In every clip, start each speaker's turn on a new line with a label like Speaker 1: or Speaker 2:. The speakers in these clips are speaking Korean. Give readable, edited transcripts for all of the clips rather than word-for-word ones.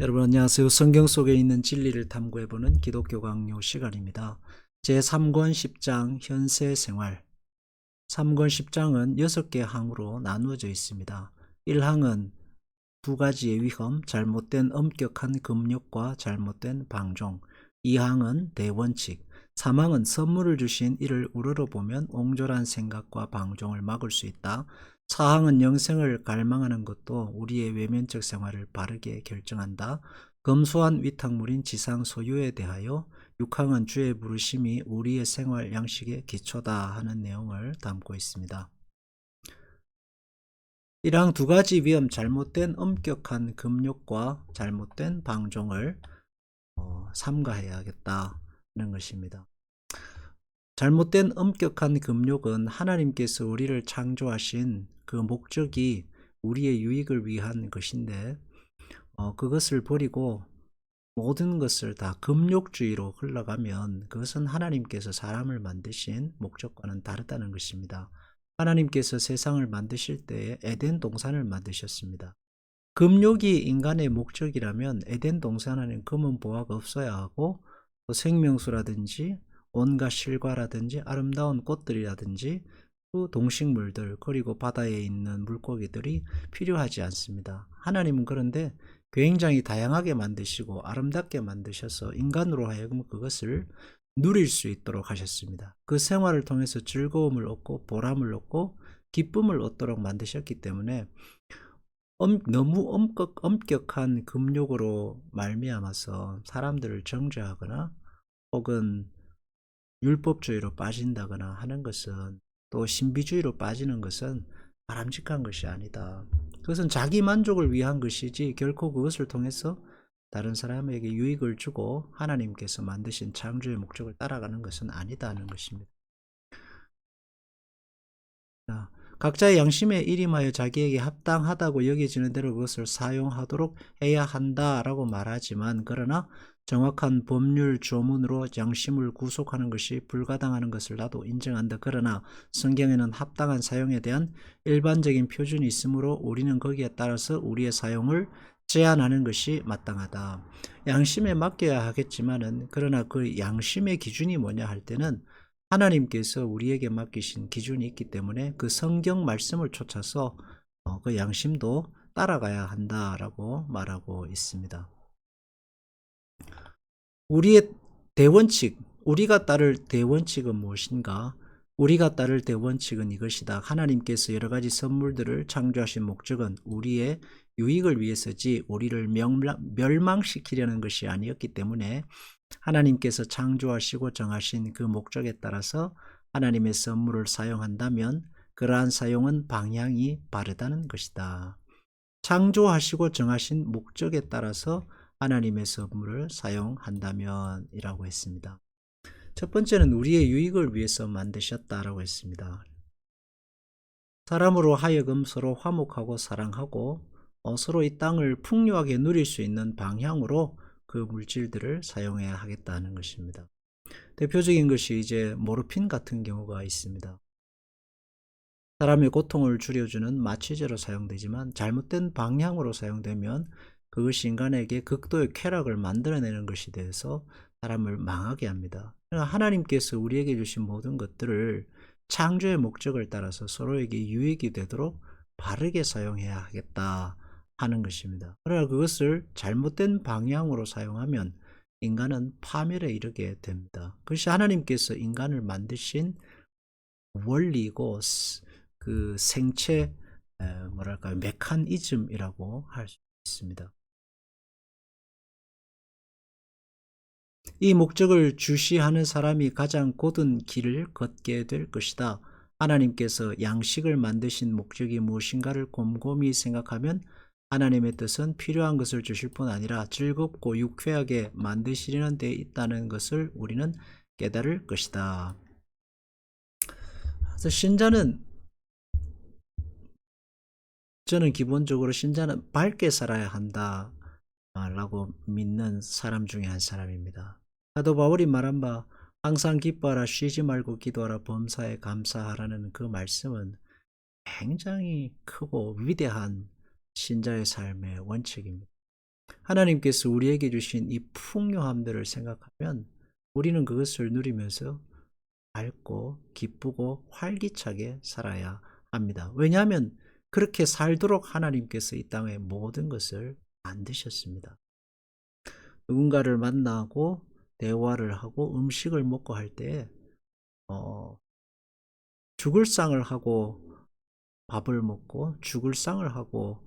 Speaker 1: 여러분 안녕하세요. 성경 속에 있는 진리를 탐구해보는 기독교 강요 시간입니다. 제3권 10장 현세 생활. 3권 10장은 6개 항으로 나누어져 있습니다. 1항은 두 가지의 위험, 잘못된 엄격한 금욕과 잘못된 방종. 2항은 대원칙. 3항은 선물을 주신 이를 우러러보면 옹졸한 생각과 방종을 막을 수 있다. 4항은 영생을 갈망하는 것도 우리의 외면적 생활을 바르게 결정한다. 검소한 위탁물인 지상 소유에 대하여 6항은 주의 부르심이 우리의 생활 양식의 기초다 하는 내용을 담고 있습니다. 1항 두 가지 위험, 잘못된 엄격한 금욕과 잘못된 방종을 삼가해야겠다는 것입니다. 잘못된 엄격한 금욕은 하나님께서 우리를 창조하신 그 목적이 우리의 유익을 위한 것인데 그것을 버리고 모든 것을 다 금욕주의로 흘러가면 그것은 하나님께서 사람을 만드신 목적과는 다르다는 것입니다. 하나님께서 세상을 만드실 때에 에덴 동산을 만드셨습니다. 금욕이 인간의 목적이라면 에덴 동산에는 금은 보화가 없어야 하고 또 생명수라든지 온갖 실과라든지 아름다운 꽃들이라든지 그 동식물들 그리고 바다에 있는 물고기들이 필요하지 않습니다. 하나님은 그런데 굉장히 다양하게 만드시고 아름답게 만드셔서 인간으로 하여금 그것을 누릴 수 있도록 하셨습니다. 그 생활을 통해서 즐거움을 얻고 보람을 얻고 기쁨을 얻도록 만드셨기 때문에 너무 엄격한 금욕으로 말미암아서 사람들을 정죄하거나 혹은 율법주의로 빠진다거나 하는 것은 또 신비주의로 빠지는 것은 바람직한 것이 아니다. 그것은 자기 만족을 위한 것이지 결코 그것을 통해서 다른 사람에게 유익을 주고 하나님께서 만드신 창조의 목적을 따라가는 것은 아니다는 것입니다. 각자의 양심에 일임하여 자기에게 합당하다고 여겨지는 대로 그것을 사용하도록 해야 한다라고 말하지만 그러나 정확한 법률 조문으로 양심을 구속하는 것이 불가당하는 것을 나도 인정한다. 그러나 성경에는 합당한 사용에 대한 일반적인 표준이 있으므로 우리는 거기에 따라서 우리의 사용을 제한하는 것이 마땅하다. 양심에 맡겨야 하겠지만은 그러나 그 양심의 기준이 뭐냐 할 때는 하나님께서 우리에게 맡기신 기준이 있기 때문에 그 성경 말씀을 쫓아서 그 양심도 따라가야 한다라고 말하고 있습니다. 우리의 대원칙, 우리가 따를 대원칙은 무엇인가? 우리가 따를 대원칙은 이것이다. 하나님께서 여러 가지 선물들을 창조하신 목적은 우리의 유익을 위해서지 우리를 멸망시키려는 것이 아니었기 때문에 하나님께서 창조하시고 정하신 그 목적에 따라서 하나님의 선물을 사용한다면 그러한 사용은 방향이 바르다는 것이다. 창조하시고 정하신 목적에 따라서 하나님의 선물을 사용한다면 이라고 했습니다. 첫 번째는 우리의 유익을 위해서 만드셨다라고 했습니다. 사람으로 하여금 서로 화목하고 사랑하고 서로 이 땅을 풍요하게 누릴 수 있는 방향으로 그 물질들을 사용해야 하겠다는 것입니다. 대표적인 것이 이제 모르핀 같은 경우가 있습니다. 사람의 고통을 줄여주는 마취제로 사용되지만 잘못된 방향으로 사용되면 그것이 인간에게 극도의 쾌락을 만들어내는 것이 되어서 사람을 망하게 합니다. 하나님께서 우리에게 주신 모든 것들을 창조의 목적을 따라서 서로에게 유익이 되도록 바르게 사용해야 하겠다 하는 것입니다. 그러나 그것을 잘못된 방향으로 사용하면 인간은 파멸에 이르게 됩니다. 그것이 하나님께서 인간을 만드신 원리이고 그 생체 메커니즘이라고 할 수 있습니다. 이 목적을 주시하는 사람이 가장 곧은 길을 걷게 될 것이다. 하나님께서 양식을 만드신 목적이 무엇인가를 곰곰이 생각하면 하나님의 뜻은 필요한 것을 주실 뿐 아니라 즐겁고 유쾌하게 만드시려는 데 있다는 것을 우리는 깨달을 것이다. 그래서 저는 기본적으로 신자는 밝게 살아야 한다 라고 믿는 사람 중에 한 사람입니다. 사도 바울이 말한 바 항상 기뻐하라, 쉬지 말고 기도하라, 범사에 감사하라는 그 말씀은 굉장히 크고 위대한 신자의 삶의 원칙입니다. 하나님께서 우리에게 주신 이 풍요함들을 생각하면 우리는 그것을 누리면서 밝고 기쁘고 활기차게 살아야 합니다. 왜냐하면 그렇게 살도록 하나님께서 이 땅에 모든 것을 만드셨습니다. 누군가를 만나고 대화를 하고 음식을 먹고 할 때 죽을 상을 하고 밥을 먹고 죽을 상을 하고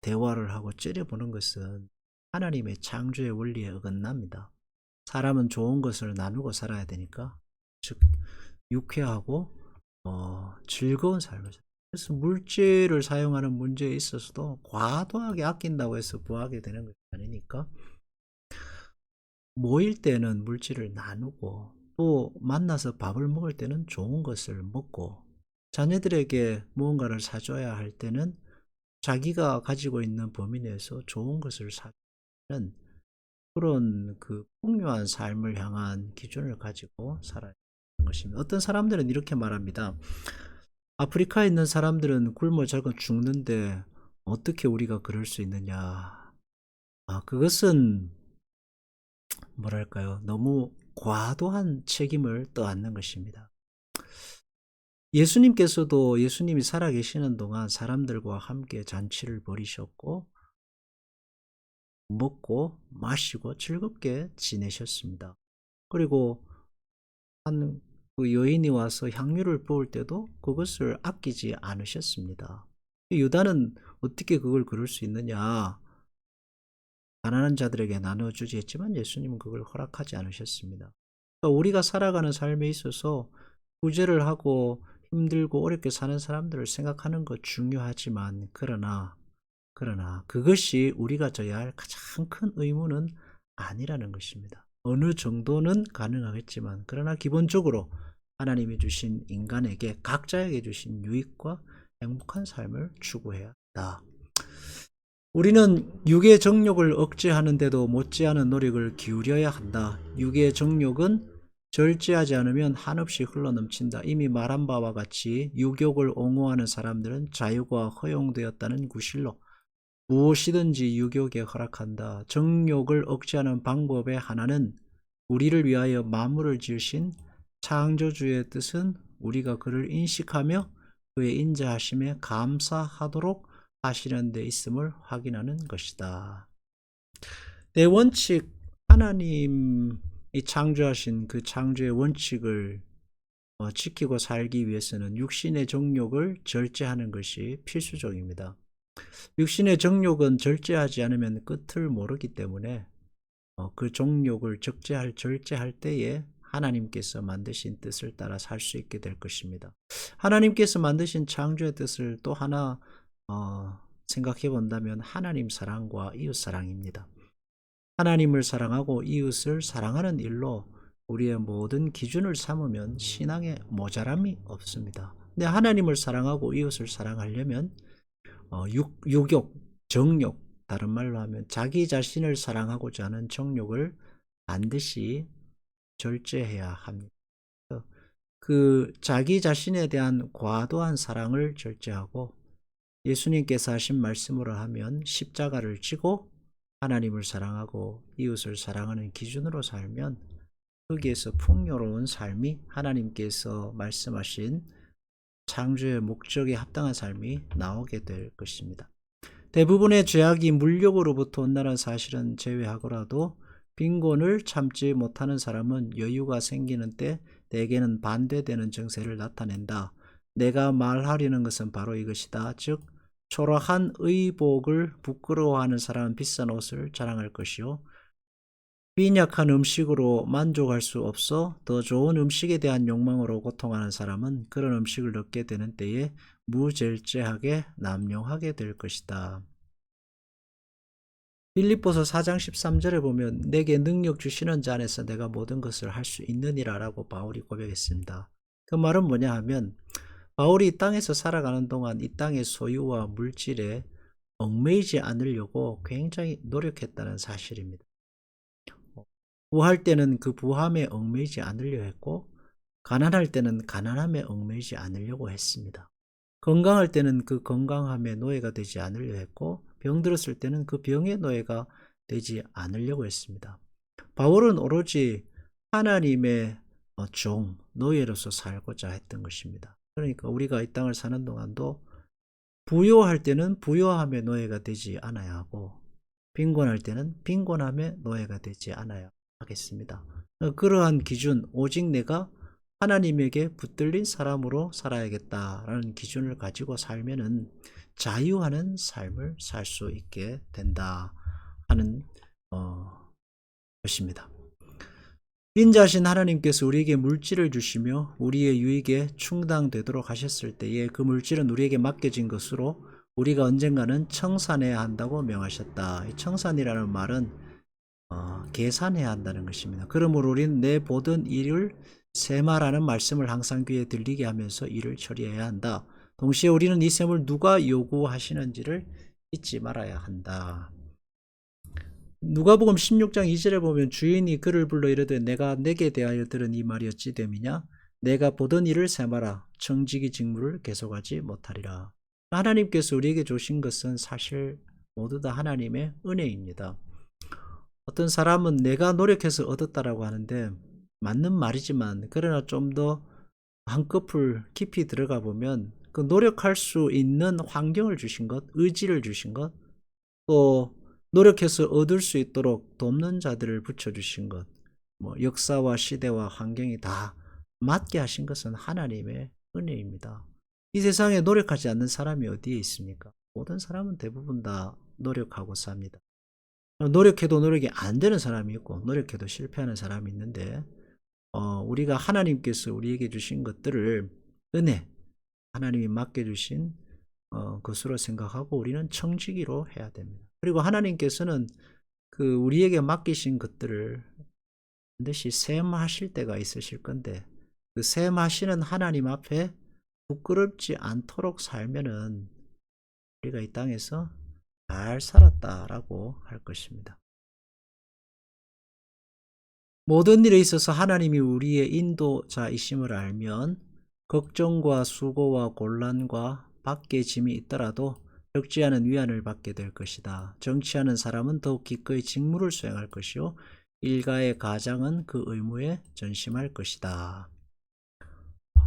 Speaker 1: 대화를 하고 째려보는 것은 하나님의 창조의 원리에 어긋납니다. 사람은 좋은 것을 나누고 살아야 되니까, 즉 유쾌하고 즐거운 삶을 살아요. 그래서 물질을 사용하는 문제에 있어서도 과도하게 아낀다고 해서 부하게 되는 것이 아니니까 모일 때는 물질을 나누고 또 만나서 밥을 먹을 때는 좋은 것을 먹고 자녀들에게 무언가를 사줘야 할 때는 자기가 가지고 있는 범위 내에서 좋은 것을 사주는 그런 그 풍요한 삶을 향한 기준을 가지고 살아야 하는 것입니다. 어떤 사람들은 이렇게 말합니다. 아프리카에 있는 사람들은 굶어 죽는데 어떻게 우리가 그럴 수 있느냐. 그것은 뭐랄까요? 너무 과도한 책임을 떠안는 것입니다. 예수님께서도 예수님이 살아계시는 동안 사람들과 함께 잔치를 벌이셨고 먹고 마시고 즐겁게 지내셨습니다. 그리고 한 그 여인이 와서 향유를 부을 때도 그것을 아끼지 않으셨습니다. 유다는 어떻게 그걸 그럴 수 있느냐? 가난한 자들에게 나눠주지 했지만 예수님은 그걸 허락하지 않으셨습니다. 그러니까 우리가 살아가는 삶에 있어서 구제를 하고 힘들고 어렵게 사는 사람들을 생각하는 것 중요하지만 그러나 그것이 우리가 져야 할 가장 큰 의무는 아니라는 것입니다. 어느 정도는 가능하겠지만 그러나 기본적으로 하나님이 주신 인간에게 각자에게 주신 유익과 행복한 삶을 추구해야 한다. 우리는 육의 정욕을 억제하는데도 못지않은 노력을 기울여야 한다. 육의 정욕은 절제하지 않으면 한없이 흘러넘친다. 이미 말한 바와 같이 육욕을 옹호하는 사람들은 자유가 허용되었다는 구실로 무엇이든지 육욕에 허락한다. 정욕을 억제하는 방법의 하나는 우리를 위하여 만물을 지으신 창조주의 뜻은 우리가 그를 인식하며 그의 인자하심에 감사하도록 하시는 데 있음을 확인하는 것이다. 내 원칙, 하나님이 창조하신 그 창조의 원칙을 지키고 살기 위해서는 육신의 정욕을 절제하는 것이 필수적입니다. 육신의 정욕은 절제하지 않으면 끝을 모르기 때문에 그 정욕을 절제할 때에 하나님께서 만드신 뜻을 따라 살 수 있게 될 것입니다. 하나님께서 만드신 창조의 뜻을 또 하나 생각해 본다면 하나님 사랑과 이웃 사랑입니다. 하나님을 사랑하고 이웃을 사랑하는 일로 우리의 모든 기준을 삼으면 신앙에 모자람이 없습니다. 근데 하나님을 사랑하고 이웃을 사랑하려면 육욕, 정욕, 다른 말로 하면 자기 자신을 사랑하고자 하는 정욕을 반드시 절제해야 합니다. 그 자기 자신에 대한 과도한 사랑을 절제하고 예수님께서 하신 말씀으로 하면 십자가를 지고 하나님을 사랑하고 이웃을 사랑하는 기준으로 살면 거기에서 풍요로운 삶이 하나님께서 말씀하신 창조의 목적에 합당한 삶이 나오게 될 것입니다. 대부분의 죄악이 물욕으로부터 온다는 사실은 제외하고라도 빈곤을 참지 못하는 사람은 여유가 생기는 때 대개는 반대되는 증세를 나타낸다. 내가 말하려는 것은 바로 이것이다. 즉 초라한 의복을 부끄러워하는 사람은 비싼 옷을 자랑할 것이요 빈약한 음식으로 만족할 수 없어 더 좋은 음식에 대한 욕망으로 고통하는 사람은 그런 음식을 얻게 되는 때에 무절제하게 남용하게 될 것이다. 빌립보서 4장 13절에 보면 내게 능력 주시는 자 안에서 내가 모든 것을 할 수 있느니라 라고 바울이 고백했습니다. 그 말은 뭐냐 하면 바울이 이 땅에서 살아가는 동안 이 땅의 소유와 물질에 얽매이지 않으려고 굉장히 노력했다는 사실입니다. 부할 때는 그 부함에 얽매이지 않으려 했고 가난할 때는 가난함에 얽매이지 않으려고 했습니다. 건강할 때는 그 건강함의 노예가 되지 않으려 했고 병들었을 때는 그 병의 노예가 되지 않으려고 했습니다. 바울은 오로지 하나님의 종, 노예로서 살고자 했던 것입니다. 그러니까 우리가 이 땅을 사는 동안도 부요할 때는 부요함의 노예가 되지 않아야 하고 빈곤할 때는 빈곤함의 노예가 되지 않아야 하겠습니다. 그러한 기준, 오직 내가 하나님에게 붙들린 사람으로 살아야겠다라는 기준을 가지고 살면은 자유하는 삶을 살 수 있게 된다 하는 것입니다. 인자하신 하나님께서 우리에게 물질을 주시며 우리의 유익에 충당되도록 하셨을 때에 그 물질은 우리에게 맡겨진 것으로 우리가 언젠가는 청산해야 한다고 명하셨다. 이 청산이라는 말은 계산해야 한다는 것입니다. 그러므로 우리는 내 모든 일을 세마라는 말씀을 항상 귀에 들리게 하면서 일을 처리해야 한다. 동시에 우리는 이 셈을 누가 요구하시는지를 잊지 말아야 한다. 누가복음 16장 2절에 보면 주인이 그를 불러 이르되 내가 내게 대하여 들은 이 말이 어찌 됨이냐? 내가 보던 일을 세마라. 청지기 직무를 계속하지 못하리라. 하나님께서 우리에게 주신 것은 사실 모두 다 하나님의 은혜입니다. 어떤 사람은 내가 노력해서 얻었다라고 하는데 맞는 말이지만 그러나 좀 더 한꺼풀 깊이 들어가 보면 그 노력할 수 있는 환경을 주신 것, 의지를 주신 것, 또 노력해서 얻을 수 있도록 돕는 자들을 붙여주신 것, 역사와 시대와 환경이 다 맞게 하신 것은 하나님의 은혜입니다. 이 세상에 노력하지 않는 사람이 어디에 있습니까? 모든 사람은 대부분 다 노력하고 삽니다. 노력해도 노력이 안 되는 사람이 있고 노력해도 실패하는 사람이 있는데 우리가 하나님께서 우리에게 주신 것들을 은혜, 하나님이 맡겨주신 것으로 생각하고 우리는 청지기로 해야 됩니다. 그리고 하나님께서는 그 우리에게 맡기신 것들을 반드시 셈하실 때가 있으실 건데 그 셈하시는 하나님 앞에 부끄럽지 않도록 살면은 우리가 이 땅에서 잘 살았다라고 할 것입니다. 모든 일에 있어서 하나님이 우리의 인도자이심을 알면 걱정과 수고와 곤란과 밖의 짐이 있더라도 적지 않은 위안을 받게 될 것이다. 정치하는 사람은 더욱 기꺼이 직무를 수행할 것이요 일가의 가장은 그 의무에 전심할 것이다.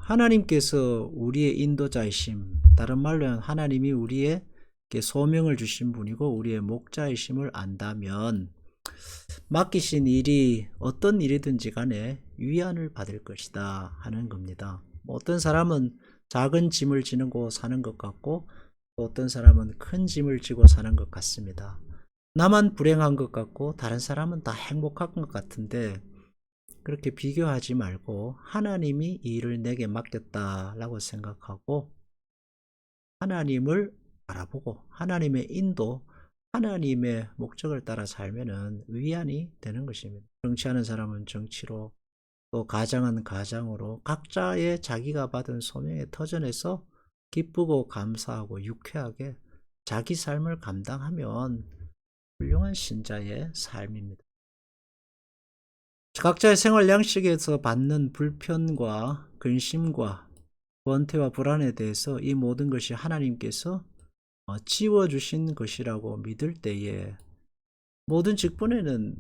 Speaker 1: 하나님께서 우리의 인도자이심, 다른 말로 하나님이 우리에게 소명을 주신 분이고 우리의 목자이심을 안다면 맡기신 일이 어떤 일이든지 간에 위안을 받을 것이다 하는 겁니다. 어떤 사람은 작은 짐을 지고 사는 것 같고 또 어떤 사람은 큰 짐을 지고 사는 것 같습니다. 나만 불행한 것 같고 다른 사람은 다 행복한 것 같은데 그렇게 비교하지 말고 하나님이 이 일을 내게 맡겼다라고 생각하고 하나님을 바라보고 하나님의 인도, 하나님의 목적을 따라 살면은 위안이 되는 것입니다. 정치하는 사람은 정치로, 또 가장은 가장으로 각자의 자기가 받은 소명의 터전에서 기쁘고 감사하고 유쾌하게 자기 삶을 감당하면 훌륭한 신자의 삶입니다. 각자의 생활 양식에서 받는 불편과 근심과 권태와 불안에 대해서 이 모든 것이 하나님께서 지워주신 것이라고 믿을 때에 모든 직분에는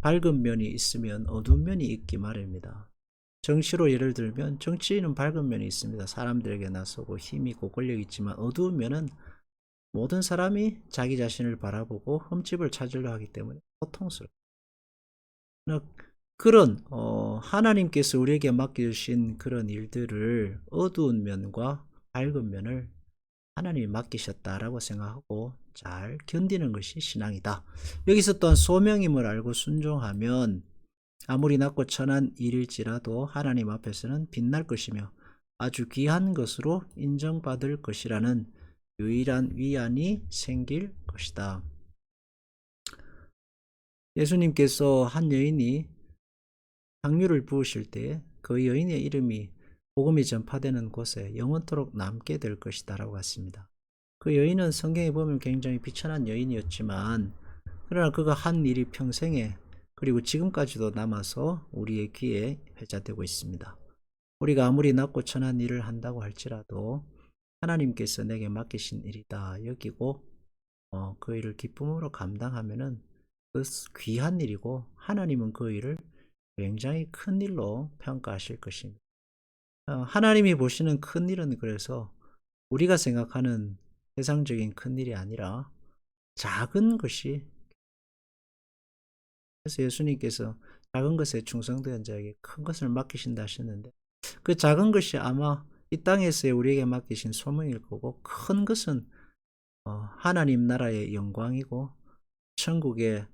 Speaker 1: 밝은 면이 있으면 어두운 면이 있기 마련입니다. 정치로 예를 들면 정치인은 밝은 면이 있습니다. 사람들에게 나서고 힘이 있고 권력이 있지만 어두운 면은 모든 사람이 자기 자신을 바라보고 흠집을 찾으려 하기 때문에 고통스럽습니다. 그런 하나님께서 우리에게 맡겨주신 그런 일들을 어두운 면과 밝은 면을 하나님이 맡기셨다라고 생각하고 잘 견디는 것이 신앙이다. 여기서 또한 소명임을 알고 순종하면 아무리 낮고 천한 일일지라도 하나님 앞에서는 빛날 것이며 아주 귀한 것으로 인정받을 것이라는 유일한 위안이 생길 것이다. 예수님께서 한 여인이 향유를 부으실 때 그 여인의 이름이 복음이 전파되는 곳에 영원토록 남게 될 것이다 라고 했습니다. 그 여인은 성경에 보면 굉장히 비천한 여인이었지만 그러나 그가 한 일이 평생에 그리고 지금까지도 남아서 우리의 귀에 회자되고 있습니다. 우리가 아무리 낮고 천한 일을 한다고 할지라도 하나님께서 내게 맡기신 일이다 여기고 그 일을 기쁨으로 감당하면은 그 귀한 일이고 하나님은 그 일을 굉장히 큰 일로 평가하실 것입니다. 하나님이 보시는 큰 일은 그래서 우리가 생각하는 세상적인 큰 일이 아니라 작은 것이, 그래서 예수님께서 작은 것에 충성된 자에게 큰 것을 맡기신다 하셨는데, 그 작은 것이 아마 이 땅에서의 우리에게 맡기신 소명일 거고, 큰 것은 하나님 나라의 영광이고 천국의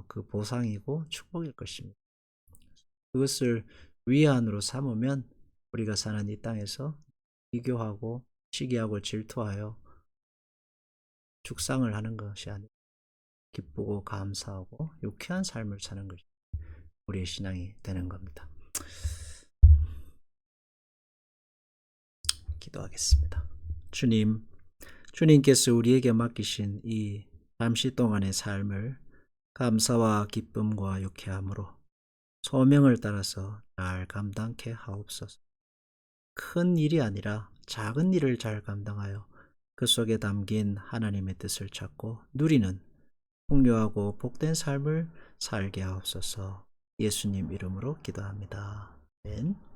Speaker 1: 그 보상이고 축복일 것입니다. 그것을 위안으로 삼으면 우리가 사는 이 땅에서 비교하고 시기하고 질투하여 죽상을 하는 것이 아니라 기쁘고 감사하고 유쾌한 삶을 사는 것이 우리의 신앙이 되는 겁니다. 기도하겠습니다. 주님께서 우리에게 맡기신 이 잠시 동안의 삶을 감사와 기쁨과 유쾌함으로 소명을 따라서 잘 감당케 하옵소서. 큰 일이 아니라 작은 일을 잘 감당하여 그 속에 담긴 하나님의 뜻을 찾고 누리는 풍요하고 복된 삶을 살게 하옵소서. 예수님 이름으로 기도합니다. 아멘.